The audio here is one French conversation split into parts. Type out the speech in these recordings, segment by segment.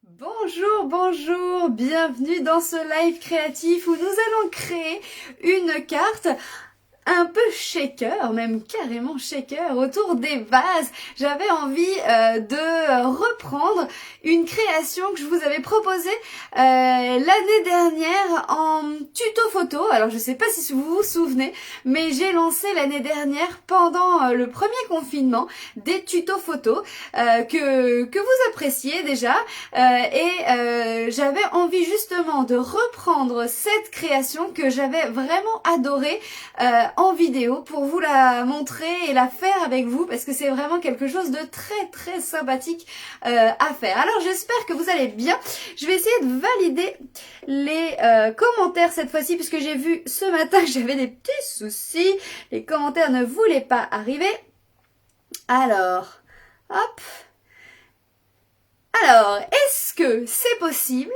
Bonjour, bonjour, bienvenue dans ce live créatif où nous allons créer une carte un peu shaker, même carrément shaker, autour des vases. J'avais envie de reprendre une création que je vous avais proposée l'année dernière en tuto photo. Alors je sais pas si vous vous souvenez, mais j'ai lancé l'année dernière pendant le premier confinement des tutos photos que vous appréciez déjà et j'avais envie justement de reprendre cette création que j'avais vraiment adorée en vidéo pour vous la montrer et la faire avec vous parce que c'est vraiment quelque chose de très sympathique à faire. Alors j'espère que vous allez bien. Je vais essayer de valider les commentaires cette fois-ci puisque j'ai vu ce matin que j'avais des petits soucis. Les commentaires ne voulaient pas arriver. Alors, hop. Alors, est-ce que c'est possible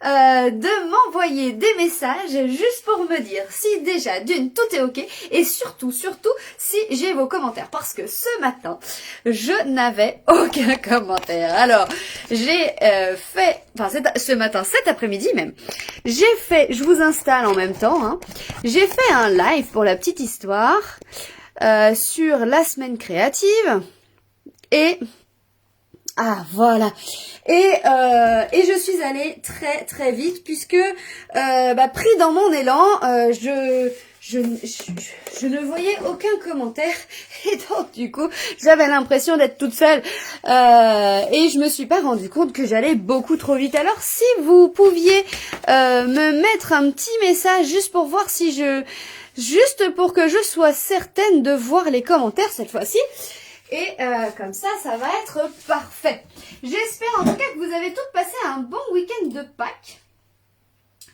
de m'envoyer des messages juste pour me dire si déjà d'une tout est ok et surtout si j'ai vos commentaires parce que ce matin je n'avais aucun commentaire. Alors j'ai fait, ce matin, cet après-midi même, j'ai fait, je vous installe en même temps, hein, j'ai fait un live pour la petite histoire sur la semaine créative et voilà. Et je suis allée très vite puisque pris dans mon élan, je ne voyais aucun commentaire et donc du coup j'avais l'impression d'être toute seule et je me suis pas rendu compte que j'allais beaucoup trop vite. Alors si vous pouviez me mettre un petit message juste pour voir si juste pour que je sois certaine de voir les commentaires cette fois-ci. Et comme ça va être parfait. J'espère en tout cas que vous avez toutes passé un bon week-end de Pâques,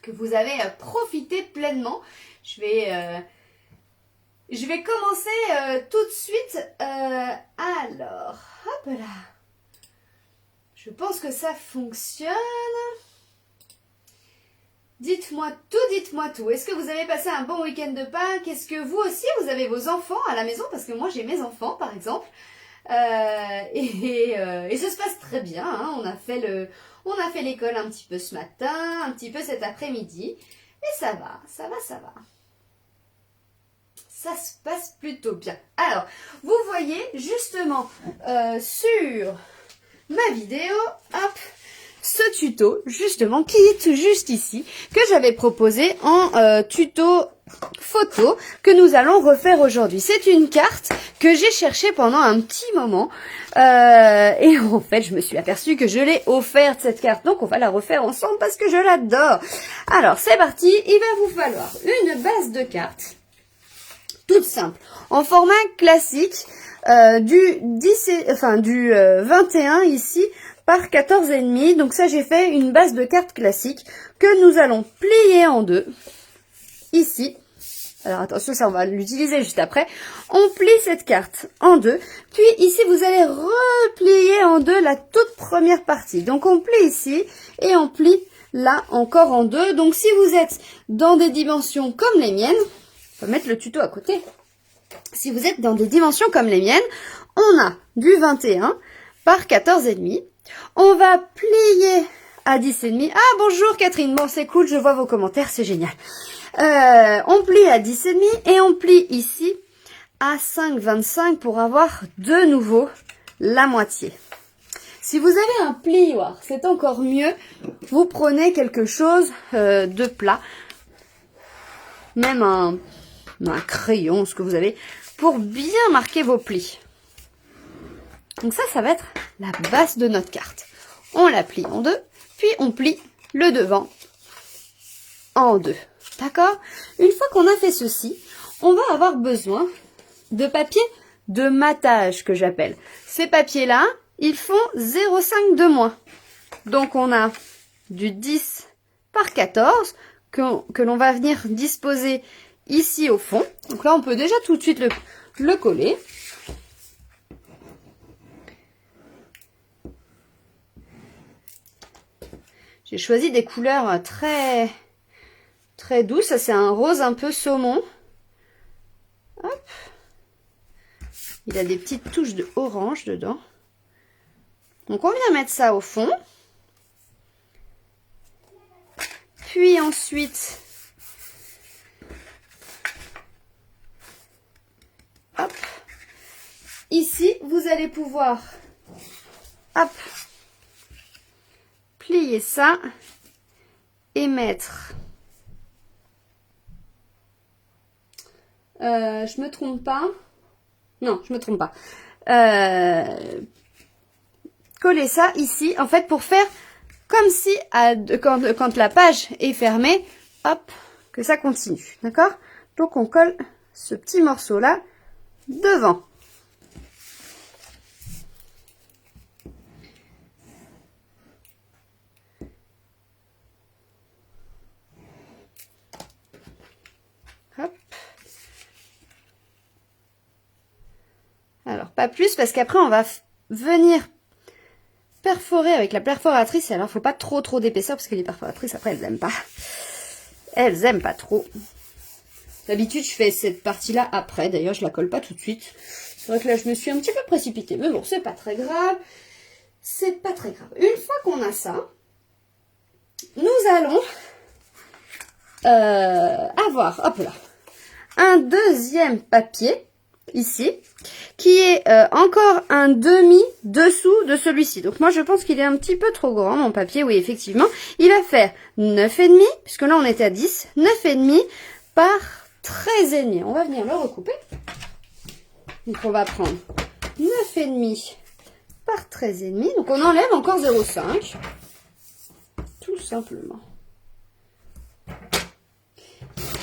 que vous avez profité pleinement. Je vais commencer tout de suite. Alors, hop là. Je pense que ça fonctionne. Dites-moi tout. Est-ce que vous avez passé un bon week-end de Pâques? Est-ce que vous aussi, vous avez vos enfants à la maison? Parce que moi, j'ai mes enfants, par exemple. Et ça se passe très bien. Hein. On a fait l'école un petit peu ce matin, un petit peu cet après-midi. Et ça va. Ça se passe plutôt bien. Alors, vous voyez justement sur ma vidéo, hop, ce tuto justement qui est tout juste ici, que j'avais proposé en tuto photo que nous allons refaire aujourd'hui. C'est une carte que j'ai cherchée pendant un petit moment et en fait je me suis aperçue que je l'ai offerte cette carte, donc on va la refaire ensemble parce que je l'adore. Alors c'est parti, il va vous falloir une base de cartes toute simple en format classique du 21 ici par 14,5. Donc ça, j'ai fait une base de cartes classique que nous allons plier en deux. Ici. Alors attention, ça on va l'utiliser juste après. On plie cette carte en deux. Puis ici, vous allez replier en deux la toute première partie. Donc on plie ici et on plie là encore en deux. Donc si vous êtes dans des dimensions comme les miennes, on va mettre le tuto à côté. Si vous êtes dans des dimensions comme les miennes, on a du 21 par 14,5. On va plier à 10,5. Ah, bonjour Catherine. Bon, c'est cool, je vois vos commentaires, c'est génial. On plie à 10,5 et on plie ici à 5,25 pour avoir de nouveau la moitié. Si vous avez un plioir, c'est encore mieux. Vous prenez quelque chose de plat, même un crayon, ce que vous avez, pour bien marquer vos plis. Donc ça va être la base de notre carte. On la plie en deux, puis on plie le devant en deux. D'accord? Une fois qu'on a fait ceci, on va avoir besoin de papier de matage que j'appelle. Ces papiers-là, ils font 0,5 de moins. Donc on a du 10 par 14 que l'on va venir disposer ici au fond. Donc là, on peut déjà tout de suite le coller. J'ai choisi des couleurs très douces. Ça, c'est un rose un peu saumon. Hop. Il a des petites touches de orange dedans. Donc, on vient mettre ça au fond. Puis ensuite, hop, ici, vous allez pouvoir, hop, plier ça et mettre, je me trompe pas, non, je me trompe pas, coller ça ici, en fait, pour faire comme si, quand la page est fermée, hop, que ça continue, d'accord? Donc, on colle ce petit morceau-là devant. Hop. Alors, pas plus, parce qu'après, on va venir perforer avec la perforatrice. Alors, faut pas trop d'épaisseur, parce que les perforatrices, après, elles aiment pas. Elles aiment pas trop. D'habitude, je fais cette partie-là après. D'ailleurs, je la colle pas tout de suite. C'est vrai que là, je me suis un petit peu précipitée. Mais bon, c'est pas très grave. C'est pas très grave. Une fois qu'on a ça, nous allons avoir, hop là, un deuxième papier, ici, qui est encore un demi dessous de celui-ci. Donc moi je pense qu'il est un petit peu trop grand mon papier, oui effectivement. Il va faire 9,5, puisque là on était à 10, 9,5 par 13,5. On va venir le recouper. Donc on va prendre 9,5 par 13,5. Donc on enlève encore 0,5. Tout simplement.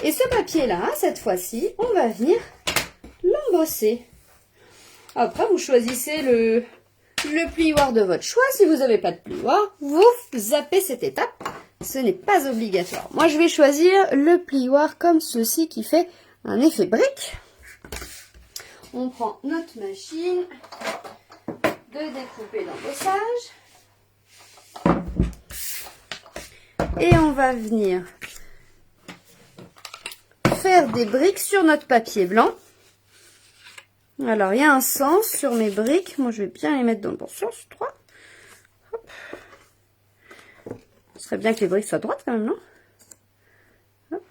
Et ce papier-là, cette fois-ci, on va venir l'embosser. Après, vous choisissez le plioir de votre choix. Si vous n'avez pas de plioir, vous zappez cette étape. Ce n'est pas obligatoire. Moi, je vais choisir le plioir comme ceci qui fait un effet brique. On prend notre machine de découper l'embossage. Et on va venir faire des briques sur notre papier blanc. Alors, il y a un sens sur mes briques. Moi, je vais bien les mettre dans le bon sens. 3. Hop. Ce serait bien que les briques soient droites quand même, non? Hop.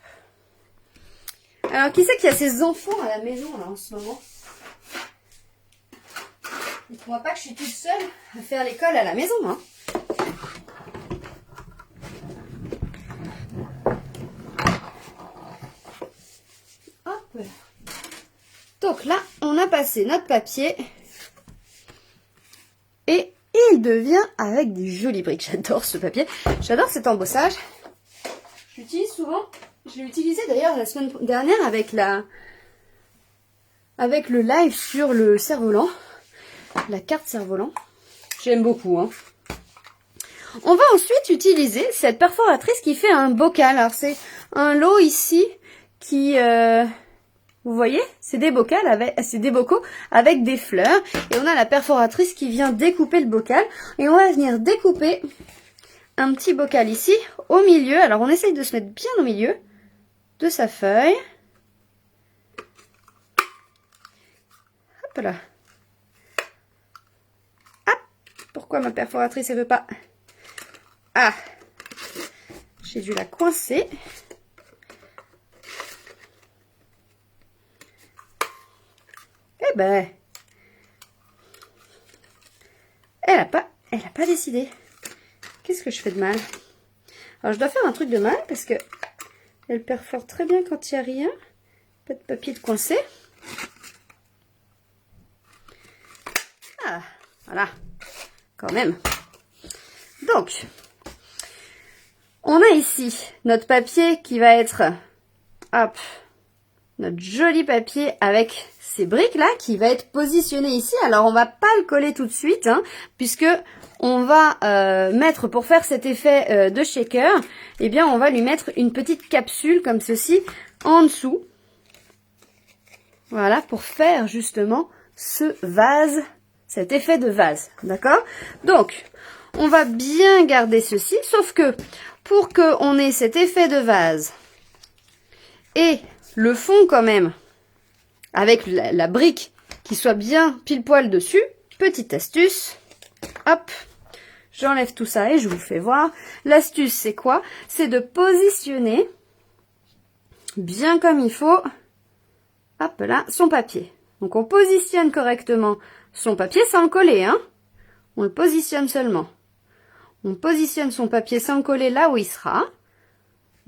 Alors, qui c'est qui a ses enfants à la maison, là, en ce moment? Dites-moi pas que je suis toute seule à faire l'école à la maison, hein. Hop. Donc là, on a passé notre papier et il devient avec des jolies briques. J'adore ce papier, j'adore cet embossage. Je l'utilise souvent. Je l'ai utilisé d'ailleurs la semaine dernière avec le live sur le cerf-volant, la carte cerf-volant. J'aime beaucoup, hein. On va ensuite utiliser cette perforatrice qui fait un bocal. Alors c'est un lot ici qui... vous voyez, c'est des bocaux avec des fleurs. Et on a la perforatrice qui vient découper le bocal. Et on va venir découper un petit bocal ici, au milieu. Alors, on essaye de se mettre bien au milieu de sa feuille. Hop là. Hop. Pourquoi ma perforatrice, elle veut pas? Ah. J'ai dû la coincer. Eh ben, elle a pas décidé. Qu'est-ce que je fais de mal? Alors, je dois faire un truc de mal parce que elle perfore très bien quand il n'y a rien. Pas de papier de coincé. Ah, voilà. Quand même. Donc, on a ici notre papier qui va être, hop, notre joli papier avec ces briques là qui va être positionné ici. Alors on va pas le coller tout de suite, hein, puisque on va mettre, pour faire cet effet de shaker, eh bien on va lui mettre une petite capsule comme ceci en dessous. Voilà, pour faire justement ce vase, cet effet de vase, d'accord? Donc on va bien garder ceci, sauf que pour qu'on ait cet effet de vase et le fond quand même, avec la brique qui soit bien pile poil dessus, petite astuce, hop, J'enlève tout ça et je vous fais voir. L'astuce, c'est quoi? C'est de positionner bien comme il faut, hop là, son papier. Donc on positionne correctement son papier sans le coller, hein. On le positionne seulement. On positionne son papier sans le coller là où il sera.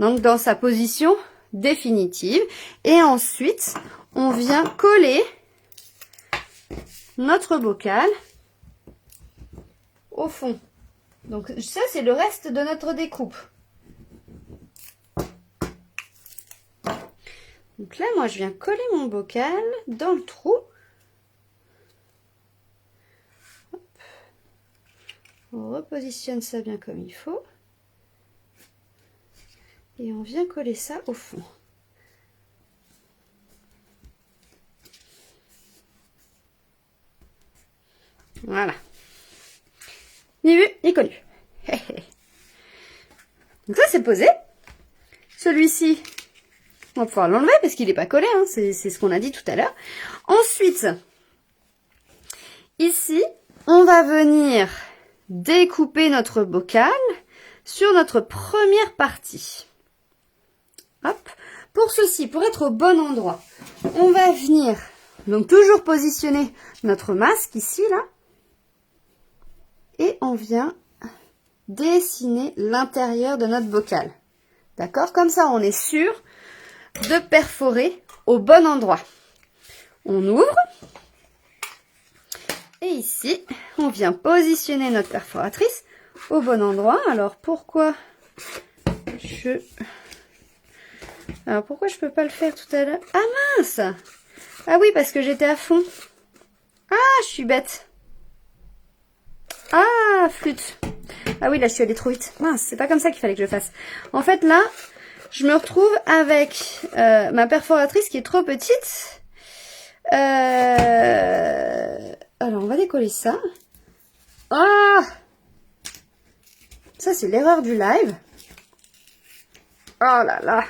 Donc dans sa position définitive. Et ensuite, on vient coller notre bocal au fond. Donc ça, c'est le reste de notre découpe. Donc là, moi, je viens coller mon bocal dans le trou. Hop. On repositionne ça bien comme il faut. Et on vient coller ça au fond. Voilà. Ni vu, ni connu. Donc ça, c'est posé. Celui-ci, on va pouvoir l'enlever parce qu'il n'est pas collé. Hein. C'est ce qu'on a dit tout à l'heure. Ensuite, ici, on va venir découper notre bocal sur notre première partie. Hop. Pour ceci, pour être au bon endroit, on va venir, donc toujours positionner notre masque ici, là. Et on vient dessiner l'intérieur de notre bocal. D'accord? Comme ça, on est sûr de perforer au bon endroit. On ouvre. Et ici, on vient positionner notre perforatrice au bon endroit. Alors, pourquoi je peux pas le faire tout à l'heure? Ah mince! Ah oui, parce que j'étais à fond. Ah, je suis bête. Ah, flûte. Ah oui, là, je suis allée trop vite. Mince, c'est pas comme ça qu'il fallait que je fasse. En fait, là, je me retrouve avec ma perforatrice qui est trop petite. Alors, on va décoller ça. Ah! Ça, c'est l'erreur du live. Oh là là.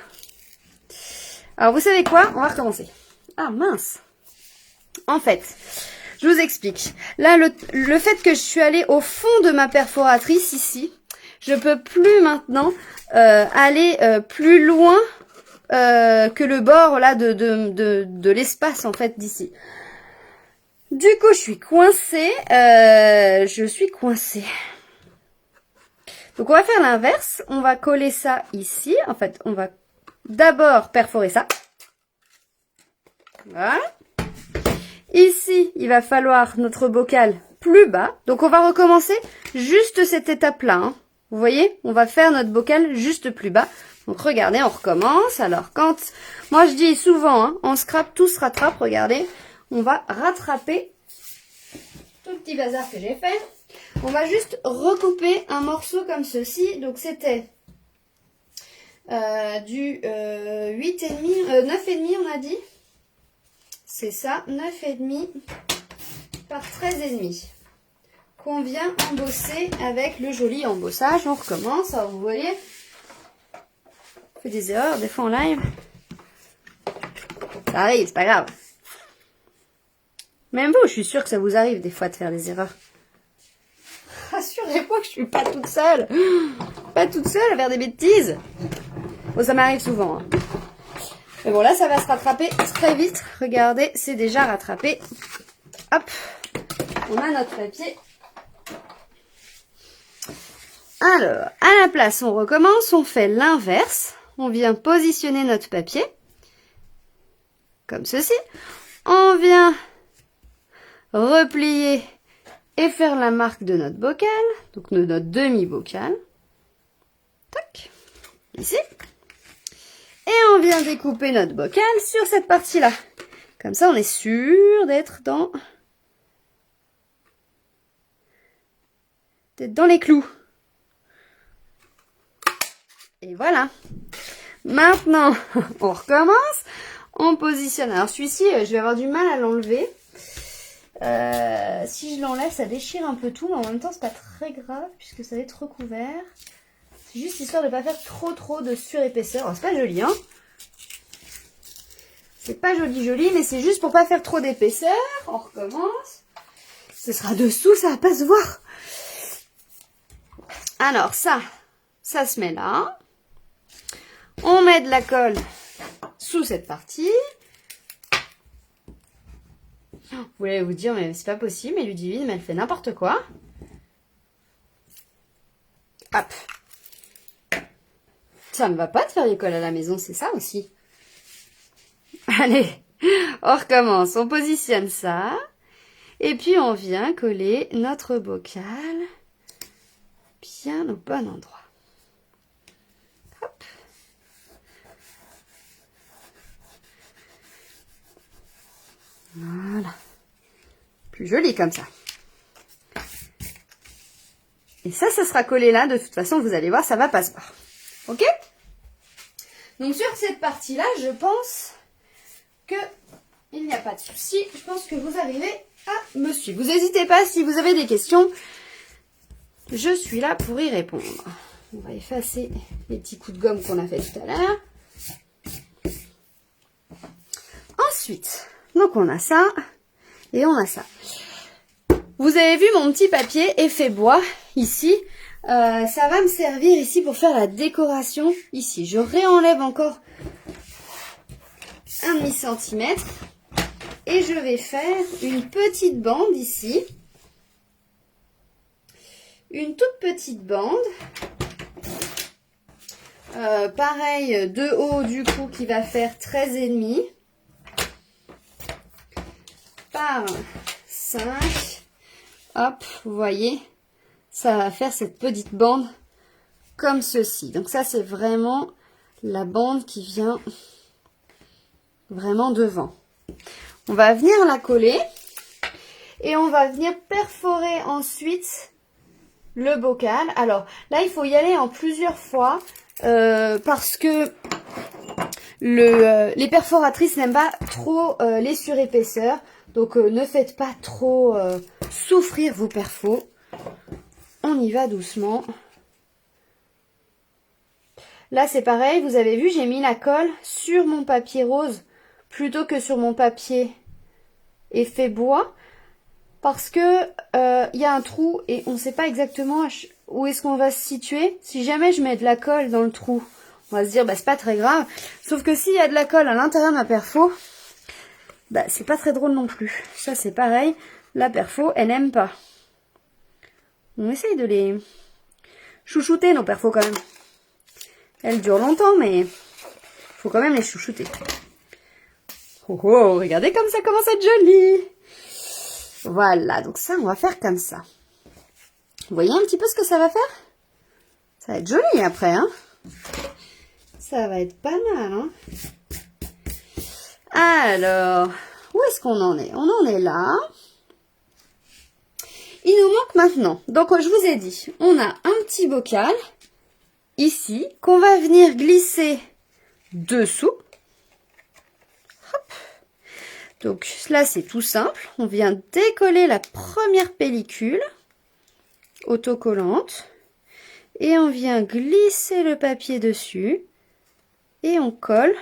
Alors, vous savez quoi? On va recommencer. Ah, mince. En fait, je vous explique. Là, le fait que je suis allée au fond de ma perforatrice ici, je peux plus maintenant aller plus loin que le bord là de l'espace en fait d'ici. Du coup, je suis coincée. Donc, on va faire l'inverse. On va coller ça ici. En fait, on va d'abord perforer ça. Voilà. Ici, il va falloir notre bocal plus bas. Donc, on va recommencer juste cette étape-là. Hein. Vous voyez, on va faire notre bocal juste plus bas. Donc, regardez, on recommence. Alors, quand... Moi, je dis souvent, hein, en scrap, tout se rattrape. Regardez, on va rattraper tout le petit bazar que j'ai fait. On va juste recouper un morceau comme ceci. Donc, c'était du 8,5, 9,5, on a dit. C'est ça, 9,5 par 13,5 qu'on vient embosser avec le joli embossage. On recommence, alors vous voyez, on fait des erreurs des fois en live. Ça arrive, c'est pas grave. Même vous, je suis sûre que ça vous arrive des fois de faire des erreurs. Rassurez-moi que je suis pas toute seule. Pas toute seule à faire des bêtises. Bon, ça m'arrive souvent. Hein. Mais bon, là, ça va se rattraper très vite. Regardez, c'est déjà rattrapé. Hop, on a notre papier. Alors, à la place, on recommence. On fait l'inverse. On vient positionner notre papier. Comme ceci. On vient replier et faire la marque de notre bocal. Donc, de notre demi-bocal. Tac. Ici. Et on vient découper notre bocal sur cette partie-là. Comme ça, on est sûr d'être dans les clous. Et voilà. Maintenant, on recommence. On positionne. Alors, celui-ci, je vais avoir du mal à l'enlever. Si je l'enlève, ça déchire un peu tout. Mais en même temps, c'est pas très grave puisque ça va être recouvert. C'est juste histoire de ne pas faire trop de surépaisseur. Alors, c'est pas joli, hein. C'est pas joli, mais c'est juste pour pas faire trop d'épaisseur. On recommence. Ce sera dessous, ça va pas se voir. Alors ça se met là. On met de la colle sous cette partie. Vous voulez vous dire, mais c'est pas possible, mais Ludivine, mais elle fait n'importe quoi. Hop. Ça ne va pas de faire l'école à la maison, c'est ça aussi. Allez, on recommence. On positionne ça. Et puis on vient coller notre bocal bien au bon endroit. Hop. Voilà. Plus joli comme ça. Et ça sera collé là. De toute façon, vous allez voir, ça va pas se voir. Ok? Donc sur cette partie-là, je pense que il n'y a pas de souci. Je pense que vous arrivez à me suivre. Vous n'hésitez pas si vous avez des questions. Je suis là pour y répondre. On va effacer les petits coups de gomme qu'on a fait tout à l'heure. Ensuite, donc on a ça et on a ça. Vous avez vu mon petit papier effet bois ici. Ça va me servir ici pour faire la décoration ici. Je réenlève encore 1,5 cm et je vais faire une petite bande ici. Une toute petite bande. Pareil de haut du coup qui va faire 13,5 par 5. Hop, vous voyez, ça va faire cette petite bande comme ceci. Donc ça, c'est vraiment la bande qui vient vraiment devant. On va venir la coller et on va venir perforer ensuite le bocal. Alors là, il faut y aller en plusieurs fois parce que les perforatrices n'aiment pas trop les surépaisseurs. Donc ne faites pas trop souffrir vos perfos. On y va doucement. Là c'est pareil, vous avez vu, j'ai mis la colle sur mon papier rose plutôt que sur mon papier effet bois. Parce que y a un trou et on ne sait pas exactement où est-ce qu'on va se situer. Si jamais je mets de la colle dans le trou, on va se dire bah c'est pas très grave. Sauf que s'il y a de la colle à l'intérieur de ma perfo, bah c'est pas très drôle non plus. Ça c'est pareil, la perfo elle n'aime pas. On essaye de les chouchouter nos perfos quand même. Elles durent longtemps mais faut quand même les chouchouter. Oh oh, regardez comme ça commence à être joli. Voilà, donc ça on va faire comme ça. Vous voyez un petit peu ce que ça va faire? Ça va être joli après, hein? Ça va être pas mal, hein? Alors, où est-ce qu'on en est? On en est là. Il nous manque maintenant. Donc, je vous ai dit, on a un petit bocal, ici, qu'on va venir glisser dessous. Hop. Donc, là, c'est tout simple. On vient décoller la première pellicule autocollante. Et on vient glisser le papier dessus. Et on colle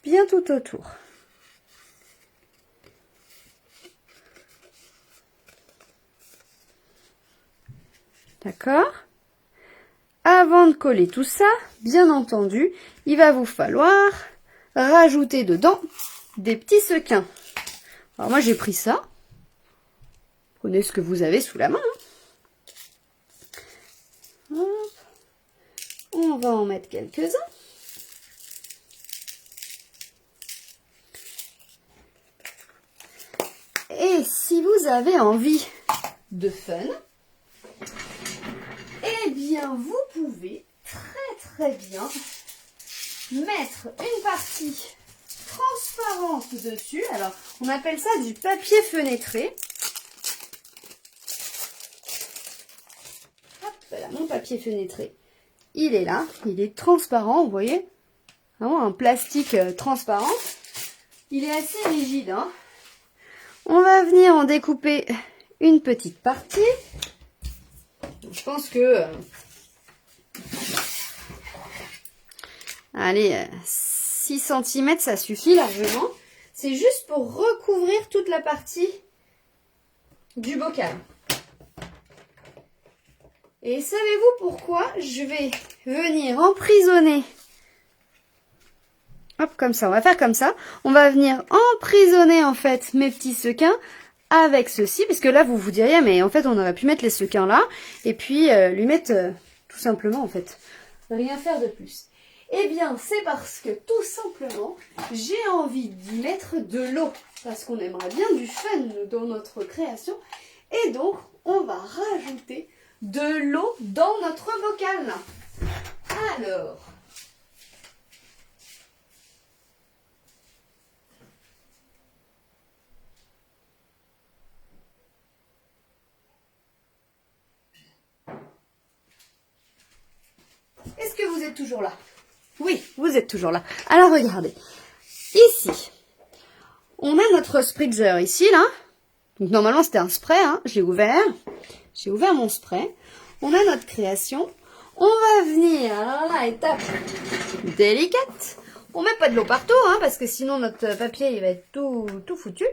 bien tout autour. D'accord? Avant de coller tout ça, bien entendu, il va vous falloir rajouter dedans des petits sequins. Alors moi j'ai pris ça. Prenez ce que vous avez sous la main. Hop. On va en mettre quelques-uns. Et si vous avez envie de fun, eh bien vous pouvez très bien mettre une partie transparente dessus. Alors on appelle ça du papier fenêtré. Hop, voilà mon papier fenêtré. Il est là, il est transparent, vous voyez, vraiment un plastique transparent. Il est assez rigide, hein. On va venir en découper une petite partie. Je pense que allez, 6 cm ça suffit largement. C'est juste pour recouvrir toute la partie du bocal. Et savez-vous pourquoi je vais venir emprisonner? Hop, comme ça, on va faire comme ça. On va venir emprisonner en fait mes petits sequins avec ceci. Parce que là, vous vous diriez, mais en fait, on aurait pu mettre les sequins là. Et puis, lui mettre tout simplement en fait. Rien faire de plus. Eh bien, c'est parce que tout simplement, j'ai envie d'y mettre de l'eau. Parce qu'on aimerait bien du fun dans notre création. Et donc, on va rajouter de l'eau dans notre bocal. Alors, est-ce que vous êtes toujours là? Oui, vous êtes toujours là. Alors, regardez. Ici, on a notre spritzer ici, là. Donc, normalement, c'était un spray, hein. J'ai ouvert mon spray. On a notre création. On va venir, alors là, étape délicate. On met pas de l'eau partout, hein, parce que sinon notre papier, il va être tout foutu.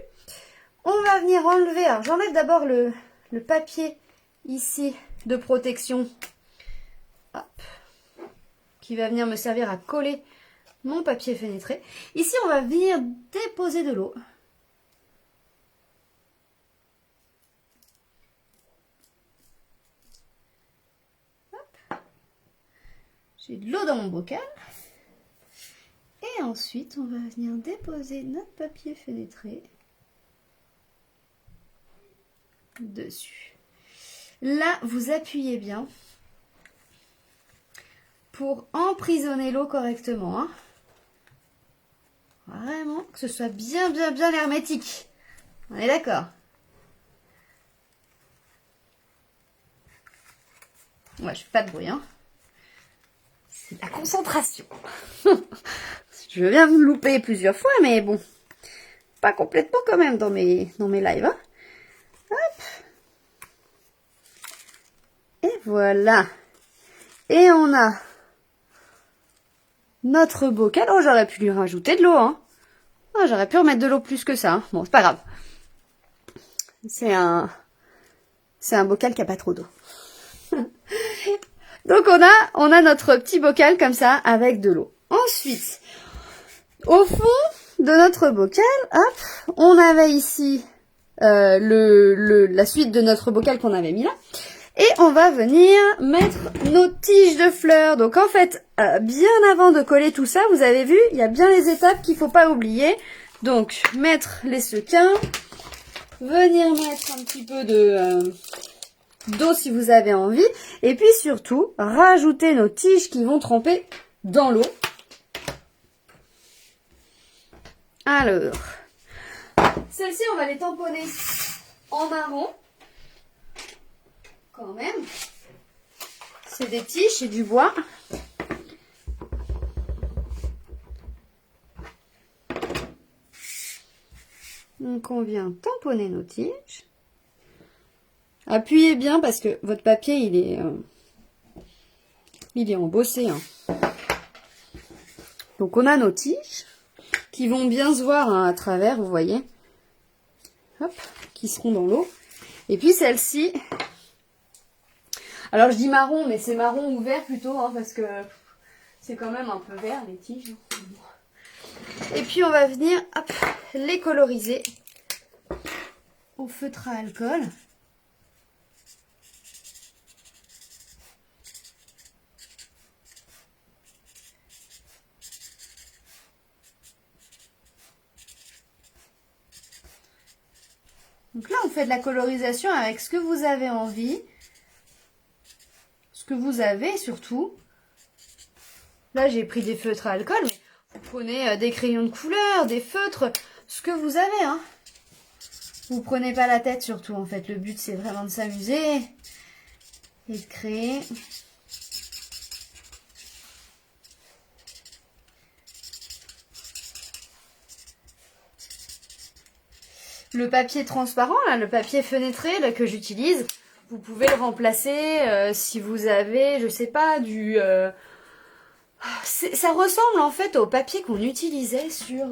On va venir enlever, alors j'enlève d'abord le papier ici de protection. Hop. Qui va venir me servir à coller mon papier fenêtré. Ici, on va venir déposer de l'eau. J'ai de l'eau dans mon bocal. Et ensuite, on va venir déposer notre papier fenêtré dessus. Là, vous appuyez bien pour emprisonner l'eau correctement. Hein. Vraiment, que ce soit bien hermétique. On est d'accord? Ouais, je fais pas de bruit, hein. C'est de la concentration. Je viens de me louper plusieurs fois, mais bon, pas complètement quand même dans mes lives. Hein. Hop. Et voilà. Et on a notre bocal. Oh, j'aurais pu lui rajouter de l'eau. Hein. Oh, j'aurais pu remettre de l'eau plus que ça. Hein. Bon, c'est pas grave. C'est un bocal qui a pas trop d'eau. Donc on a notre petit bocal comme ça avec de l'eau. Ensuite, au fond de notre bocal, hop, on avait ici la suite de notre bocal qu'on avait mis là. Et on va venir mettre nos tiges de fleurs. Donc en fait, bien avant de coller tout ça, vous avez vu, il y a bien les étapes qu'il ne faut pas oublier. Donc mettre les sequins, venir mettre un petit peu d'eau si vous avez envie. Et puis surtout, rajouter nos tiges qui vont tremper dans l'eau. Alors, celles-ci, on va les tamponner en marron. Quand même. C'est des tiges, c'est du bois. Donc on vient tamponner nos tiges. Appuyez bien parce que votre papier il est embossé. Hein. Donc on a nos tiges qui vont bien se voir hein, à travers, vous voyez. Hop, qui seront dans l'eau. Et puis celle-ci. Alors je dis marron, mais c'est marron ou vert plutôt, hein, parce que c'est quand même un peu vert les tiges. Et puis on va venir hop, les coloriser au feutre à alcool. Donc là on fait de la colorisation avec ce que vous avez envie. Ce que vous avez surtout. Là j'ai pris des feutres à alcool, mais vous prenez des crayons de couleur, des feutres, ce que vous avez. Hein. Vous prenez pas la tête surtout en fait. Le but c'est vraiment de s'amuser et de créer. Le papier transparent, là, le papier fenêtré là, que j'utilise, vous pouvez le remplacer si vous avez, je sais pas, du... ça ressemble en fait au papier qu'on utilisait sur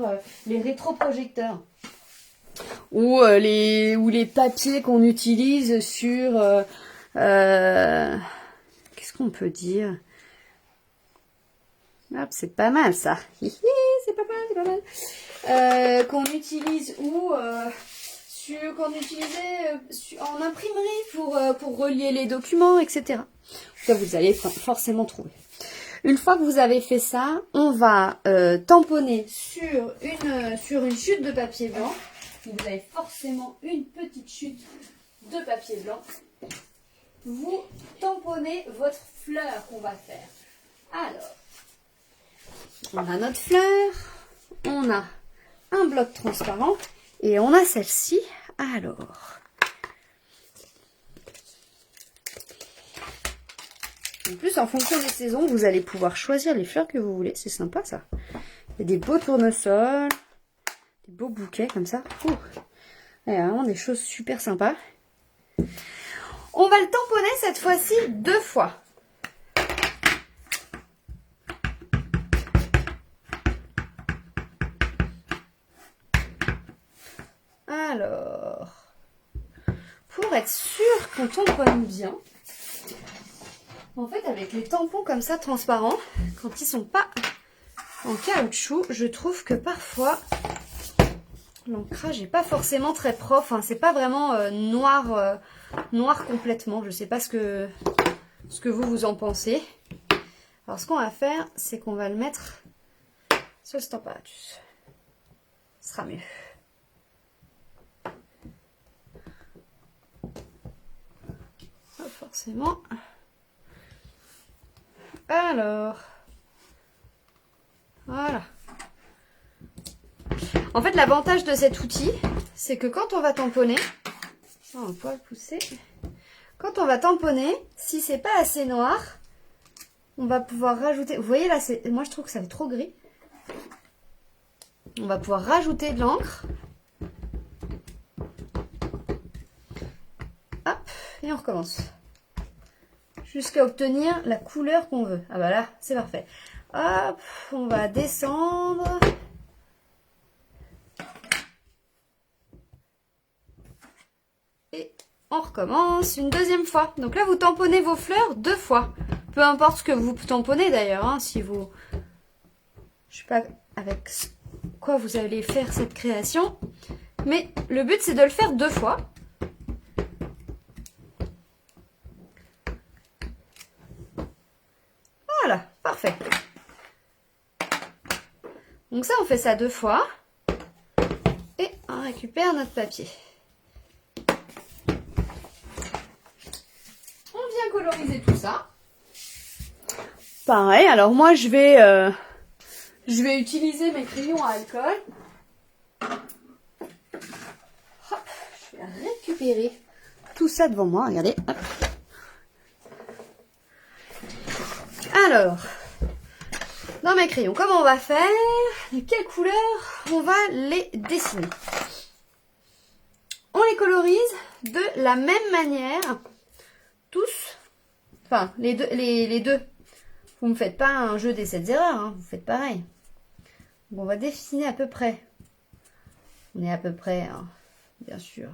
les rétroprojecteurs. Ou les papiers qu'on utilise sur... qu'est-ce qu'on peut dire? Hop, c'est pas mal ça. C'est pas mal, c'est pas mal. Qu'on utilise où qu'on utilisait en imprimerie pour relier les documents, etc. Ça, vous allez forcément trouver. Une fois que vous avez fait ça, on va tamponner sur une chute de papier blanc. Donc, vous avez forcément une petite chute de papier blanc. Vous tamponnez votre fleur qu'on va faire. Alors, on a notre fleur, on a un bloc transparent et on a celle-ci. Alors, en plus, en fonction des saisons, vous allez pouvoir choisir les fleurs que vous voulez. C'est sympa ça. Il y a des beaux tournesols, des beaux bouquets comme ça. Ouh. Il y a vraiment des choses super sympas. On va le tamponner cette fois-ci 2 fois. Alors, pour être sûr qu'on tamponne bien, en fait avec les tampons comme ça transparents, quand ils sont pas en caoutchouc, je trouve que parfois l'ancrage n'est pas forcément très propre, hein, c'est pas vraiment noir complètement. Je sais pas ce que vous en pensez. Alors ce qu'on va faire, c'est qu'on va le mettre sur le Stamparatus. Ce sera mieux. Pas forcément. Alors, voilà. En fait, l'avantage de cet outil, c'est que quand on va tamponner, un poil poussé, quand on va tamponner, si c'est pas assez noir, on va pouvoir rajouter. Vous voyez là, moi je trouve que ça fait trop gris. On va pouvoir rajouter de l'encre. Hop, et on recommence. Jusqu'à obtenir la couleur qu'on veut. Ah bah là, c'est parfait. Hop, on va descendre. Et on recommence une deuxième fois. Donc là, vous tamponnez vos fleurs 2 fois. Peu importe ce que vous tamponnez d'ailleurs. Hein, si vous... Je sais pas avec quoi vous allez faire cette création. Mais le but, c'est de le faire 2 fois. Voilà, parfait. Donc ça, on fait ça 2 fois. Et on récupère notre papier. On vient coloriser tout ça. Pareil, alors moi je vais utiliser mes crayons à alcool. Hop, je vais récupérer tout ça devant moi, regardez. Hop. Alors, dans mes crayons, comment on va faire? De quelle couleur on va les dessiner? On les colorise de la même manière, tous. Enfin, les deux. Vous ne me faites pas un jeu des 7 erreurs, hein, vous faites pareil. Donc on va dessiner à peu près. On est à peu près, hein, bien sûr.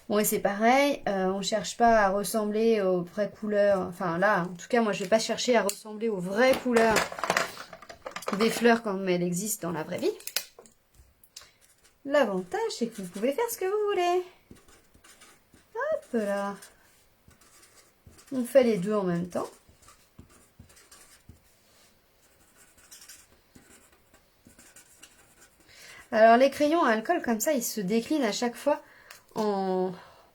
Bon, et c'est pareil, on ne cherche pas à ressembler aux vraies couleurs. Enfin là, en tout cas, moi je ne vais pas chercher à ressembler aux vraies couleurs des fleurs comme elles existent dans la vraie vie. L'avantage, c'est que vous pouvez faire ce que vous voulez. Hop là. On fait les deux en même temps. Alors les crayons à alcool comme ça, ils se déclinent à chaque fois en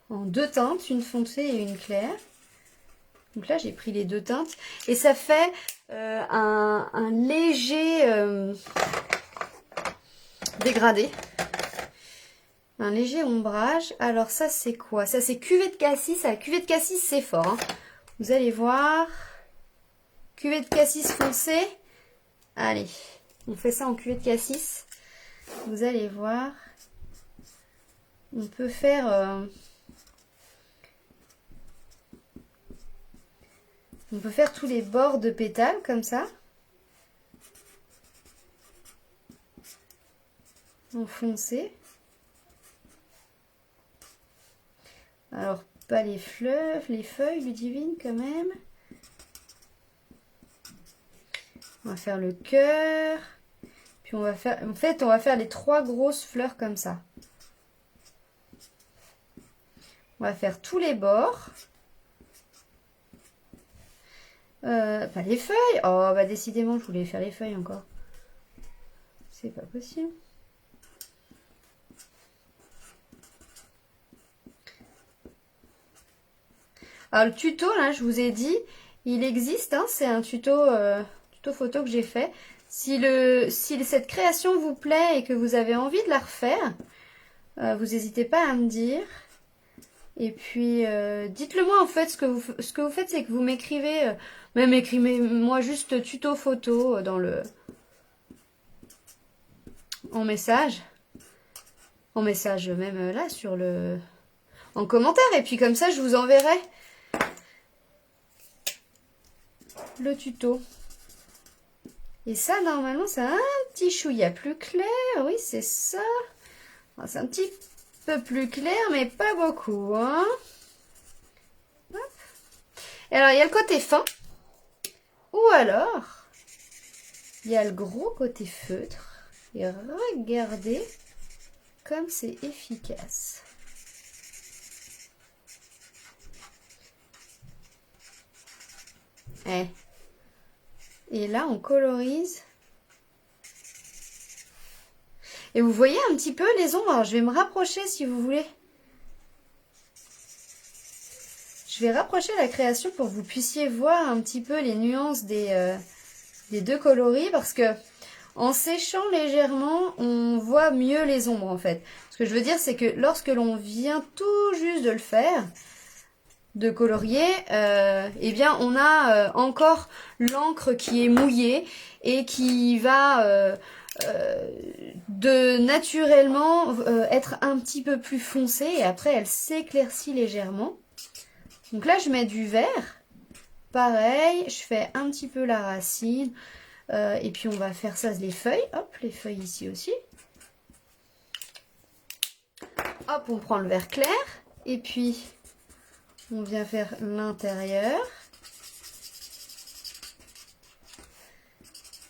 2 teintes, une foncée et une claire. Donc là j'ai pris les 2 teintes et ça fait un léger dégradé. Un léger ombrage. Alors ça c'est quoi? Ça c'est cuvée de cassis. La cuvée de cassis c'est fort. Hein. Vous allez voir. Cuvée de cassis foncé. Allez, on fait ça en cuvée de cassis. Vous allez voir. On peut faire... on peut faire tous les bords de pétales comme ça. En foncé. Alors, pas les feuilles, Ludivine, quand même. On va faire le cœur. Puis on va faire, en fait, on va faire les 3 grosses fleurs comme ça. On va faire tous les bords. Pas les feuilles. Oh, bah décidément, je voulais faire les feuilles encore. C'est pas possible. Alors le tuto, là, je vous ai dit, il existe, hein, c'est un tuto, tuto photo que j'ai fait. Si cette création vous plaît et que vous avez envie de la refaire, vous n'hésitez pas à me dire. Et puis, dites-le moi, en fait, ce que vous faites, c'est que vous m'écrivez, même écrivez-moi juste tuto photo en message. En message, même là, en commentaire. Et puis, comme ça, je vous enverrai le tuto. Et ça, normalement, c'est un petit chouïa plus clair. Oui, c'est ça. C'est un petit peu plus clair, mais pas beaucoup. Hein. Hop. Et alors, il y a le côté fin. Ou alors, il y a le gros côté feutre. Et regardez comme c'est efficace. Et là, on colorise. Et vous voyez un petit peu les ombres. Alors, je vais me rapprocher si vous voulez. Je vais rapprocher la création pour que vous puissiez voir un petit peu les nuances des 2 coloris. Parce que en séchant légèrement, on voit mieux les ombres en fait. Ce que je veux dire, c'est que lorsque l'on vient tout juste de le faire, de colorier, eh bien on a encore l'encre qui est mouillée et qui va naturellement être un petit peu plus foncée et après elle s'éclaircit légèrement. Donc là je mets du vert, pareil, je fais un petit peu la racine et puis on va faire ça, les feuilles, hop, les feuilles ici aussi. Hop, on prend le vert clair et puis on vient faire l'intérieur.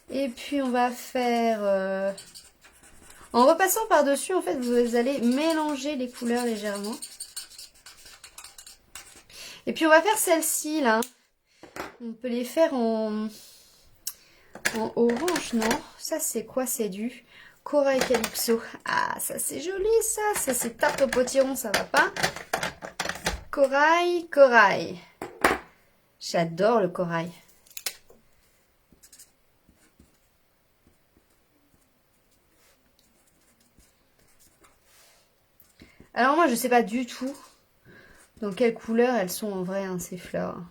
Et puis on va faire... en repassant par-dessus, en fait, vous allez mélanger les couleurs légèrement. Et puis on va faire celle-ci, là. On peut les faire en orange, non? Ça, c'est quoi? C'est du corail calypso. Ah, ça, c'est joli, ça. Ça, c'est tarte au potiron, ça va pas? Corail. J'adore le corail. Alors moi, je sais pas du tout dans quelle couleur elles sont en vrai, hein, ces fleurs.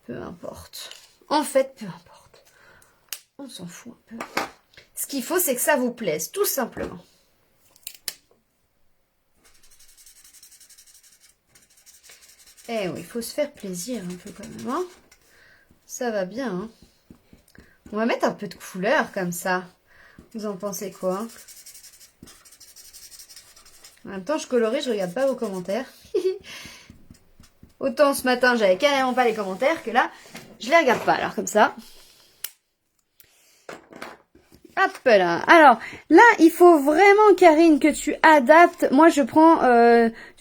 Peu importe. En fait, peu importe. On s'en fout un peu. Ce qu'il faut, c'est que ça vous plaise, tout simplement. Eh oui, il faut se faire plaisir un peu quand même. Hein, ça va bien. Hein. On va mettre un peu de couleur comme ça. Vous en pensez quoi? En même temps, je colorie, je regarde pas vos commentaires. Autant ce matin, j'avais carrément pas les commentaires que là, je les regarde pas. Alors comme ça. Hop là. Alors là, il faut vraiment, Karine, que tu adaptes. Moi, je prends...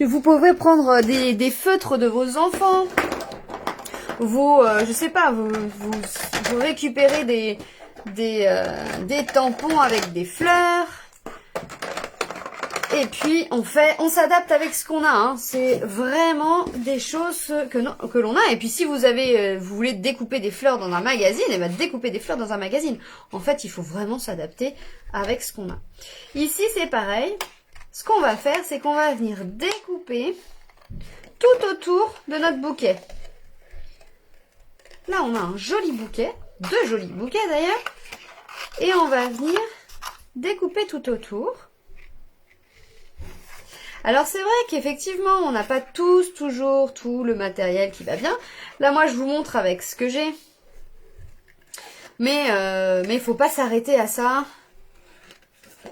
vous pouvez prendre des feutres de vos enfants. Je sais pas, vous récupérez des tampons avec des fleurs. Et puis on s'adapte avec ce qu'on a. Hein. C'est vraiment des choses que l'on a. Et puis si vous voulez découper des fleurs dans un magazine, et bien découper des fleurs dans un magazine. En fait, il faut vraiment s'adapter avec ce qu'on a. Ici, c'est pareil. Ce qu'on va faire, c'est qu'on va venir découper tout autour de notre bouquet. Là, on a un joli bouquet. 2 jolis bouquets d'ailleurs. Et on va venir découper tout autour. Alors c'est vrai qu'effectivement, on n'a pas toujours tout le matériel qui va bien. Là, moi, je vous montre avec ce que j'ai. Mais il faut pas s'arrêter à ça.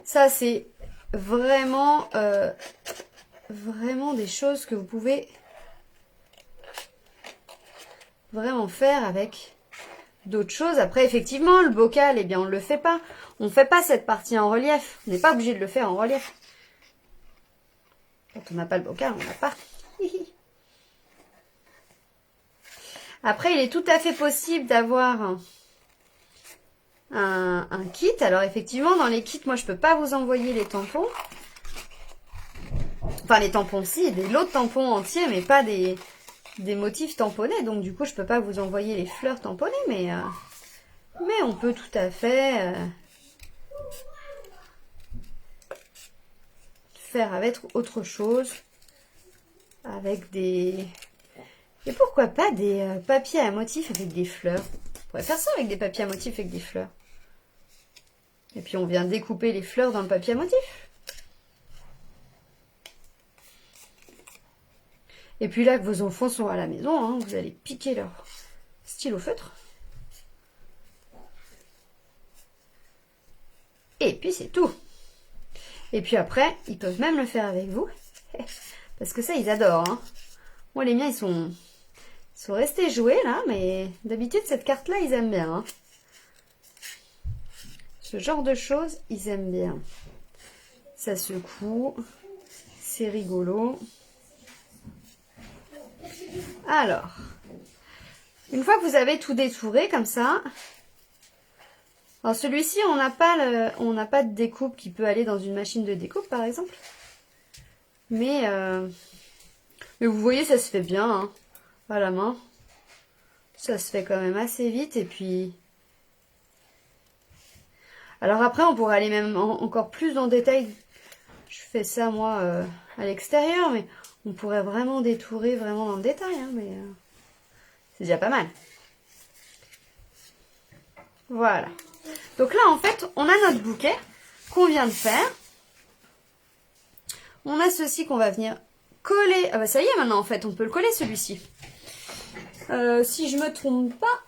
Ça, c'est vraiment vraiment des choses que vous pouvez vraiment faire avec d'autres choses. Après, effectivement, le bocal, eh bien, on ne le fait pas. On ne fait pas cette partie en relief. On n'est pas obligé de le faire en relief. Quand on n'a pas le bocal, on n'a pas. Après, il est tout à fait possible d'avoir un kit. Alors, effectivement, dans les kits, moi, je peux pas vous envoyer les tampons. Enfin, les tampons, si, des lots de tampons entiers, mais pas des motifs tamponnés. Donc, du coup, je peux pas vous envoyer les fleurs tamponnées, mais on peut tout à fait faire avec autre chose. Avec des... Et pourquoi pas des papiers à motifs avec des fleurs. On pourrait faire ça avec des papiers à motifs avec des fleurs. Et puis, on vient découper les fleurs dans le papier à motifs. Et puis là, que vos enfants sont à la maison, hein, vous allez piquer leur stylo feutre. Et puis c'est tout. Et puis après, ils peuvent même le faire avec vous. Parce que ça, ils adorent. Hein. Moi, les miens, ils sont restés jouer là, mais d'habitude, cette carte-là, ils aiment bien. Hein. Ce genre de choses, ils aiment bien. Ça secoue. C'est rigolo. Alors, une fois que vous avez tout détouré comme ça, alors celui-ci, on n'a pas de découpe qui peut aller dans une machine de découpe, par exemple. Mais vous voyez, ça se fait bien hein, à la main. Ça se fait quand même assez vite. Et puis, alors après, on pourrait aller même encore plus en détail. Je fais ça moi à l'extérieur, mais on pourrait vraiment détourer vraiment dans le détail. Hein, mais c'est déjà pas mal. Voilà. Donc là, en fait, on a notre bouquet qu'on vient de faire. On a ceci qu'on va venir coller. Ah bah ça y est, maintenant, en fait, on peut le coller, celui-ci. Si je me trompe pas,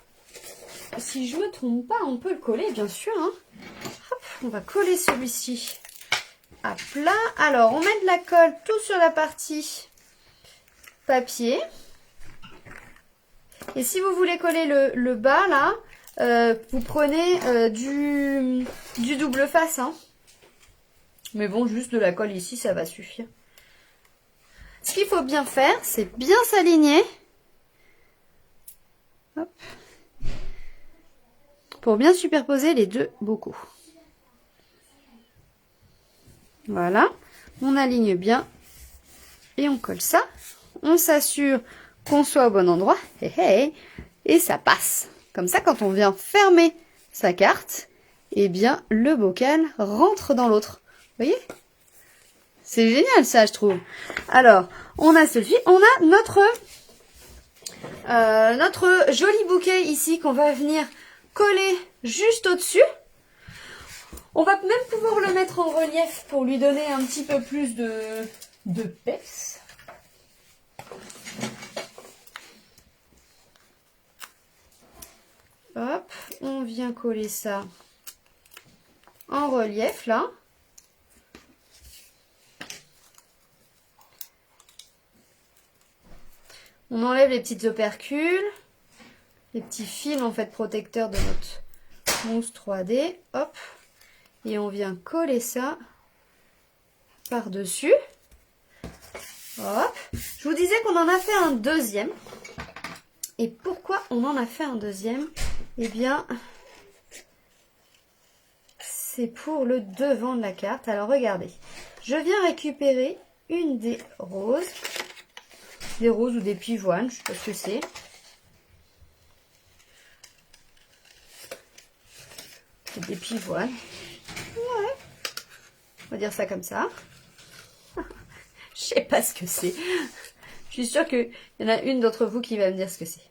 on peut le coller, bien sûr. Hein. Hop, on va coller celui-ci à plat. Alors, on met de la colle tout sur la partie papier. Et si vous voulez coller le bas, là, vous prenez du double face. Hein. Mais bon, juste de la colle ici, ça va suffire. Ce qu'il faut bien faire, c'est bien s'aligner. Hop. Pour bien superposer les deux bocaux. Voilà. On aligne bien. Et on colle ça. On s'assure qu'on soit au bon endroit. Et ça passe. Comme ça, quand on vient fermer sa carte, eh bien, le bocal rentre dans l'autre. Vous voyez? C'est génial, ça, je trouve. Alors, on a celui-ci. On a notre joli bouquet ici qu'on va venir coller juste au-dessus. On va même pouvoir le mettre en relief pour lui donner un petit peu plus de peps. Hop, on vient coller ça en relief là. On enlève les petites opercules, les petits fils en fait protecteurs de notre mousse 3D. Hop, et on vient coller ça par-dessus. Hop, je vous disais qu'on en a fait un deuxième. Et pourquoi on en a fait un deuxième? Eh bien, c'est pour le devant de la carte. Alors regardez, je viens récupérer une des roses. Des roses ou des pivoines, je ne sais pas ce que c'est. C'est des pivoines. Ouais. On va dire ça comme ça. Je sais pas ce que c'est. Je suis sûre qu'il y en a une d'entre vous qui va me dire ce que c'est.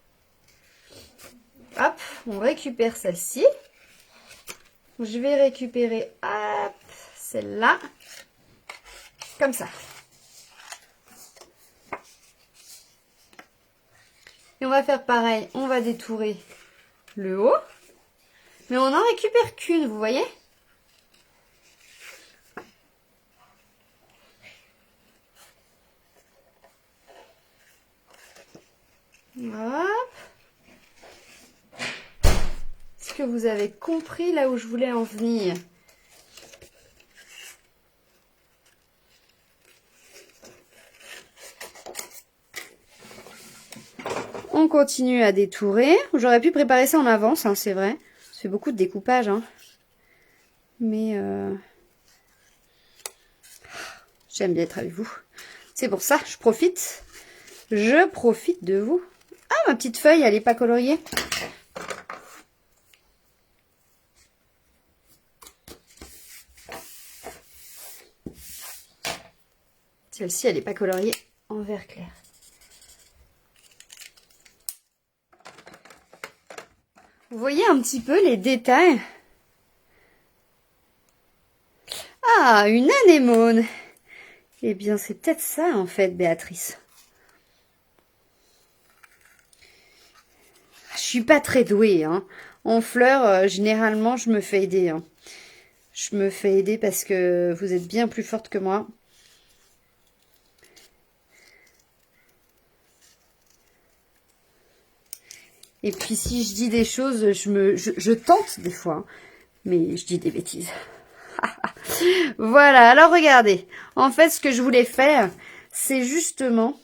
Hop, on récupère celle-ci. Je vais récupérer celle-là. Comme ça. Et on va faire pareil. On va détourer le haut. Mais on n'en récupère qu'une, vous voyez? Hop. Est-ce que vous avez compris là où je voulais en venir? On continue à détourer. J'aurais pu préparer ça en avance, hein, c'est vrai. Ça fait beaucoup de découpage, hein. Mais j'aime bien être avec vous. C'est pour ça, je profite. Je profite de vous. Ah, ma petite feuille, elle n'est pas coloriée. Celle-ci, elle n'est pas coloriée en vert clair. Vous voyez un petit peu les détails? Ah, une anémone. Eh bien, c'est peut-être ça, en fait, Béatrice. Je suis pas très douée, hein. En fleurs, généralement, je me fais aider, hein. Je me fais aider parce que vous êtes bien plus forte que moi. Et puis, si je dis des choses, je tente des fois, hein, mais je dis des bêtises. Voilà, alors regardez. En fait, ce que je voulais faire, c'est justement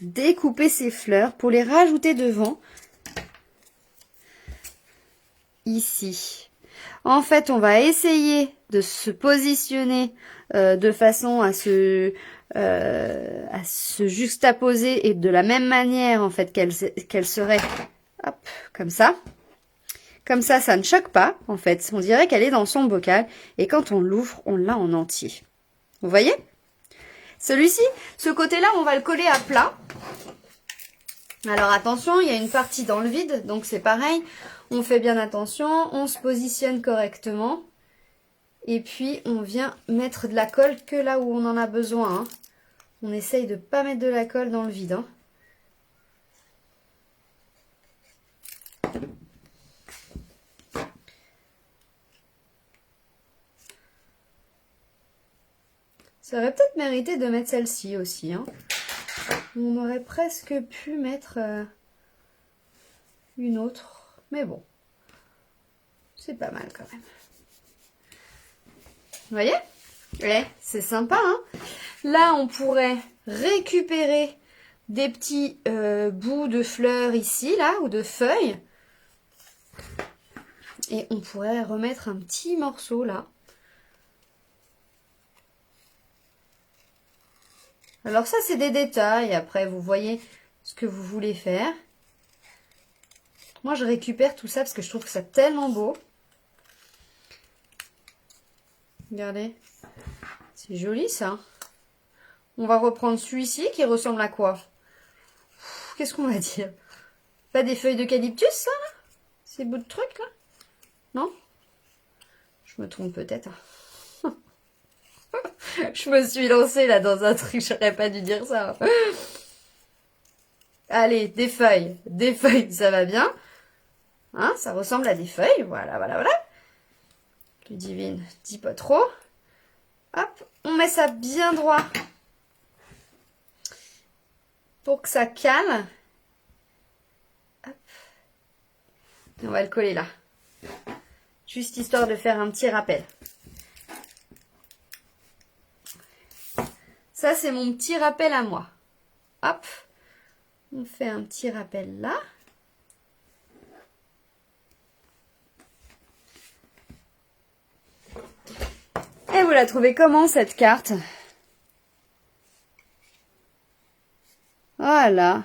découper ces fleurs pour les rajouter devant. Ici. En fait, on va essayer de se positionner de façon à se juxtaposer et de la même manière, en fait, qu'elle serait hop, comme ça. Comme ça ne choque pas, en fait. On dirait qu'elle est dans son bocal. Et quand on l'ouvre, on l'a en entier. Vous voyez? Celui-ci, ce côté-là, on va le coller à plat. Alors attention, il y a une partie dans le vide, donc c'est pareil. On fait bien attention, on se positionne correctement. Et puis, on vient mettre de la colle que là où on en a besoin, hein. On essaye de ne pas mettre de la colle dans le vide, hein. Ça aurait peut-être mérité de mettre celle-ci aussi, hein. On aurait presque pu mettre une autre. Mais bon, c'est pas mal quand même. Vous voyez? Ouais, c'est sympa, hein. Là, on pourrait récupérer des petits bouts de fleurs ici, là, ou de feuilles. Et on pourrait remettre un petit morceau, là. Alors ça, c'est des détails. Après, vous voyez ce que vous voulez faire. Moi, je récupère tout ça parce que je trouve que c'est tellement beau. Regardez. C'est joli, ça. On va reprendre celui-ci qui ressemble à quoi? Qu'est-ce qu'on va dire? Pas des feuilles d'eucalyptus, ça, là? Ces bouts de trucs, là? Non? Je me trompe peut-être. Je me suis lancée, là, dans un truc. J'aurais pas dû dire ça. Allez, des feuilles. Des feuilles, ça va bien. Hein, ça ressemble à des feuilles. Voilà, voilà, voilà. Ludivine, dis pas trop. Hop, on met ça bien droit. Pour que ça cale. Hop. Et on va le coller là. Juste histoire de faire un petit rappel. Ça, c'est mon petit rappel à moi. Hop. On fait un petit rappel là. Et vous la trouvez comment, cette carte? Voilà.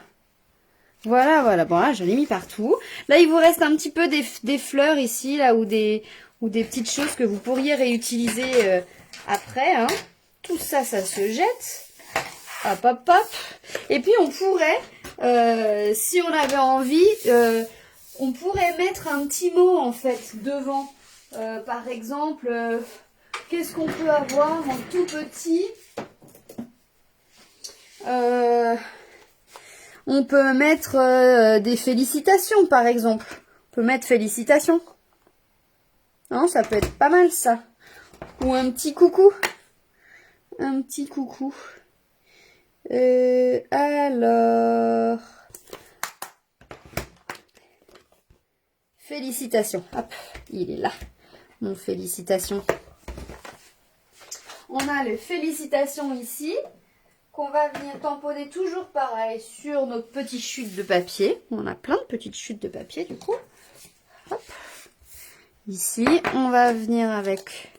Voilà, voilà. Bon, là, je l'ai mis partout. Là, il vous reste un petit peu des fleurs ici, là, ou des petites choses que vous pourriez réutiliser après, hein. Tout ça, ça se jette. Hop, hop, hop. Et puis, on pourrait, si on avait envie, on pourrait mettre un petit mot, en fait, devant. Par exemple, qu'est-ce qu'on peut avoir en tout petit? On peut mettre des félicitations, par exemple. On peut mettre félicitations. Non, ça peut être pas mal, ça. Ou un petit coucou. Un petit coucou. Alors, félicitations. Hop, il est là. Mon félicitations. On a les félicitations ici, qu'on va venir tamponner toujours pareil sur nos petites chutes de papier. On a plein de petites chutes de papier du coup. Hop. Ici, on va venir avec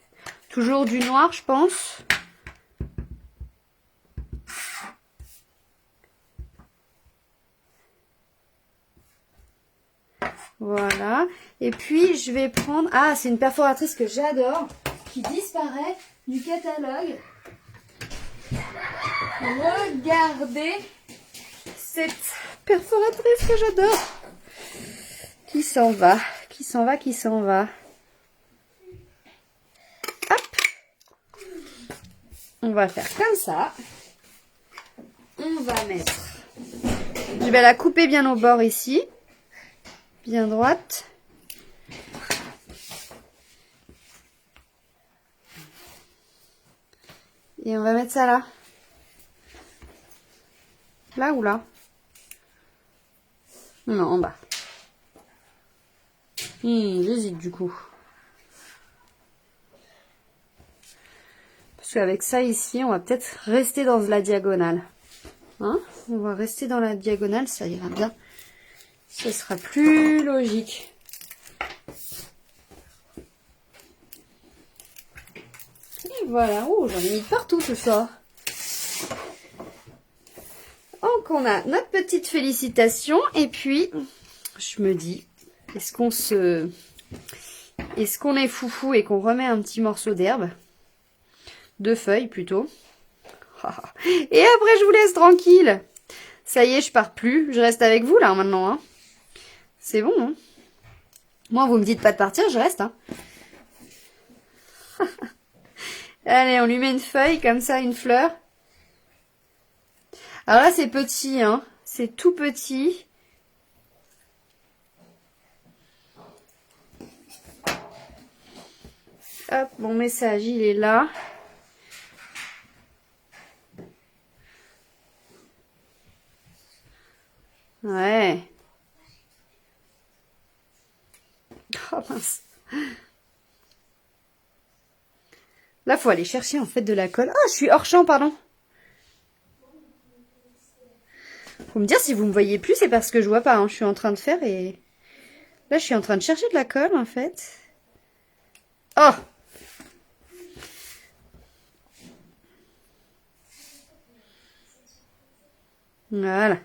toujours du noir, je pense. Voilà. Et puis, je vais prendre... Ah, c'est une perforatrice que j'adore, qui disparaît du catalogue. Regardez cette perforatrice que j'adore. Qui s'en va, qui s'en va, qui s'en va. Hop. On va faire comme ça. On va mettre... Je vais la couper bien au bord ici. Bien droite. Et on va mettre ça là. Là ou là? Non, en bas. J'hésite du coup. Parce qu'avec ça ici, on va peut-être rester dans la diagonale. Hein? On va rester dans la diagonale, ça ira bien. Ce sera plus logique. Et voilà. Oh, j'en ai mis partout tout ça. Donc on a notre petite félicitation. Et puis, je me dis, est-ce qu'on est foufou et qu'on remet un petit morceau d'herbe? De feuilles plutôt. Et après, je vous laisse tranquille. Ça y est, je pars plus. Je reste avec vous là maintenant. Hein. C'est bon. Hein. Moi, vous me dites pas de partir, je reste. Hein. Allez, on lui met une feuille comme ça, une fleur. Alors là, c'est petit. Hein. C'est tout petit. Hop, mon message, il est là. Ouais. Oh mince. Là, faut aller chercher en fait de la colle. Ah, je suis hors champ, pardon. Faut me dire si vous me voyez plus, c'est parce que je vois pas. Hein. Je suis en train de faire et... Là, je suis en train de chercher de la colle en fait. Oh! Voilà.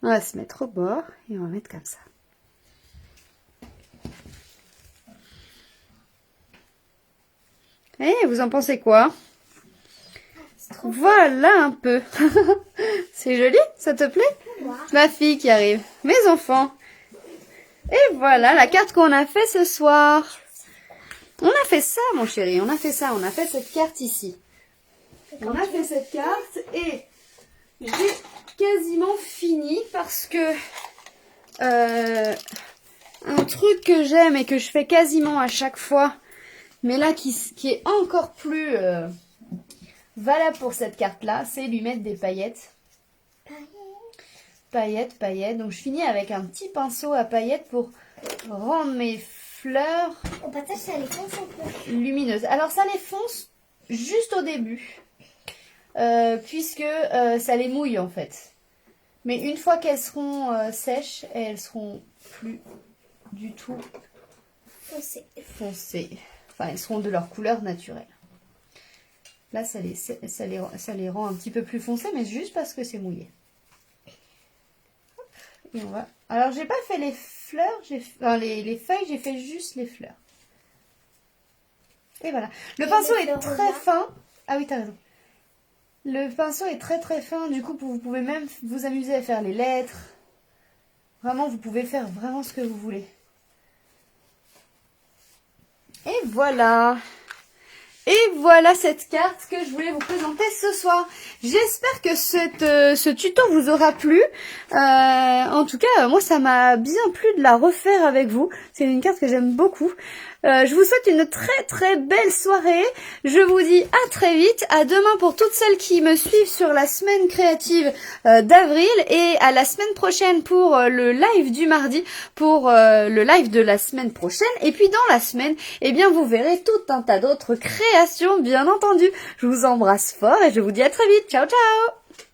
On va se mettre au bord et on va mettre comme ça. Eh, vous en pensez quoi? Voilà un peu. C'est joli, ça te plaît? Ma fille qui arrive. Mes enfants. Et voilà la carte qu'on a fait ce soir. On a fait ça, mon chéri. On a fait ça. On a fait cette carte ici. On a fait cette carte et j'ai quasiment fini parce que un truc que j'aime et que je fais quasiment à chaque fois, mais là qui est encore plus valable pour cette carte-là, c'est lui mettre des paillettes. Paillettes. Donc je finis avec un petit pinceau à paillettes pour rendre mes fleurs lumineuses. Alors ça les fonce juste au début, puisque ça les mouille en fait. Mais une fois qu'elles seront sèches, elles seront plus du tout foncées. Enfin, elles seront de leur couleur naturelle. Là, ça les rend un petit peu plus foncées, mais juste parce que c'est mouillé. Et on va... Alors, j'ai pas fait les fleurs, enfin, les feuilles, j'ai fait juste les fleurs. Et voilà. Le pinceau est très fin. Ah oui, t'as raison. Le pinceau est très très fin, du coup, vous pouvez même vous amuser à faire les lettres. Vraiment, vous pouvez faire vraiment ce que vous voulez. Et voilà. Et voilà cette carte que je voulais vous présenter ce soir. J'espère que ce tuto vous aura plu. En tout cas, moi ça m'a bien plu de la refaire avec vous. C'est une carte que j'aime beaucoup. Je vous souhaite une très très belle soirée. Je vous dis à très vite, à demain pour toutes celles qui me suivent sur la semaine créative d'avril et à la semaine prochaine pour le live du mardi, pour le live de la semaine prochaine. Et puis dans la semaine, eh bien vous verrez tout un tas d'autres créations, bien entendu. Je vous embrasse fort et je vous dis à très vite. Ciao ciao!